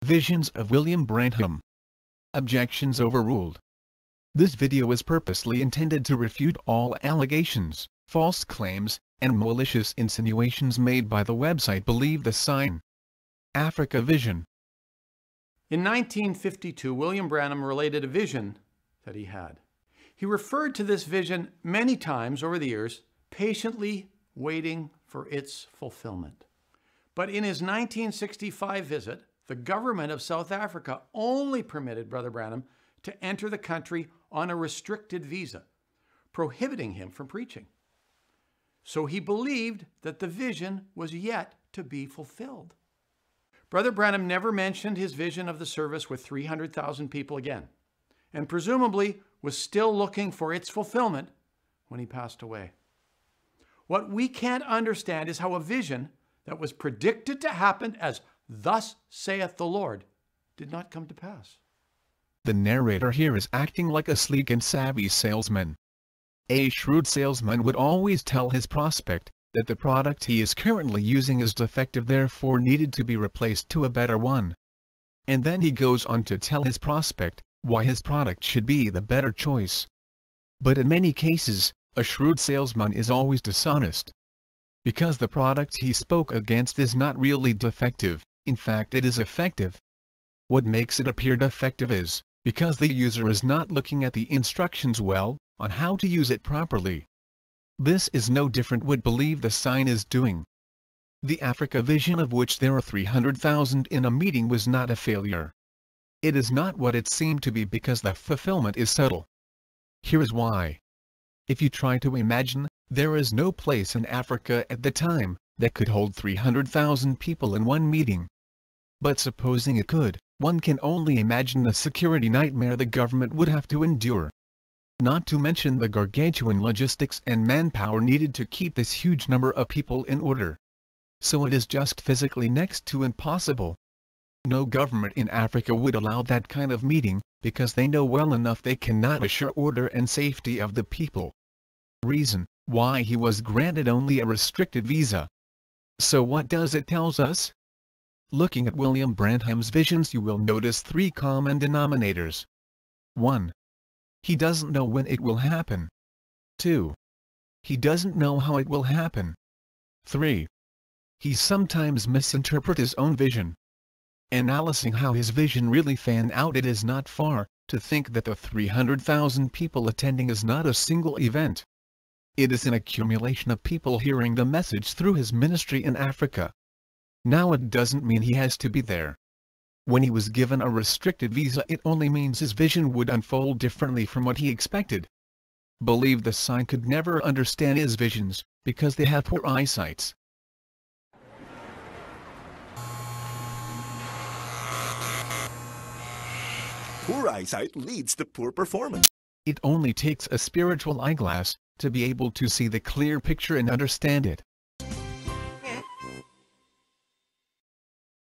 Visions of William Branham. Objections overruled. This video is purposely intended to refute all allegations, false claims, and malicious insinuations made by the website Believe the Sign. Africa Vision. In 1952, William Branham related a vision that he had. He referred to this vision many times over the years, patiently waiting for its fulfillment. But in his 1965 visit, the government of South Africa only permitted Brother Branham to enter the country on a restricted visa, prohibiting him from preaching. So he believed that the vision was yet to be fulfilled. Brother Branham never mentioned his vision of the service with 300,000 people again, and presumably was still looking for its fulfillment when he passed away. What we can't understand is how a vision that was predicted to happen as "Thus saith the Lord" did not come to pass. The narrator here is acting like a sleek and savvy salesman. A shrewd salesman would always tell his prospect that the product he is currently using is defective, therefore needed to be replaced to a better one. And then he goes on to tell his prospect why his product should be the better choice. But in many cases, a shrewd salesman is always dishonest. Because the product he spoke against is not really defective, in fact it is effective. What makes it appear defective is because the user is not looking at the instructions well on how to use it properly. This is no different what Believe the Sign is doing. The Africa Vision, of which there are 300,000 in a meeting, was not a failure. It is not what it seemed to be because the fulfillment is subtle. Here is why. If you try to imagine, there is no place in Africa at the time that could hold 300,000 people in one meeting. But supposing it could, one can only imagine the security nightmare the government would have to endure. Not to mention the gargantuan logistics and manpower needed to keep this huge number of people in order. So it is just physically next to impossible. No government in Africa would allow that kind of meeting, because they know well enough they cannot assure order and safety of the people. Reason why he was granted only a restricted visa. So what does it tell us? Looking at William Branham's visions, you will notice three common denominators. 1. He doesn't know when it will happen. 2. He doesn't know how it will happen. 3. He sometimes misinterprets his own vision. Analyzing how his vision really fanned out, it is not far to think that the 300,000 people attending is not a single event. It is an accumulation of people hearing the message through his ministry in Africa. Now it doesn't mean he has to be there. When he was given a restricted visa, it only means his vision would unfold differently from what he expected. Believe the Sign could never understand his visions, because they have poor eyesight. Poor eyesight leads to poor performance. It only takes a spiritual eyeglass to be able to see the clear picture and understand it.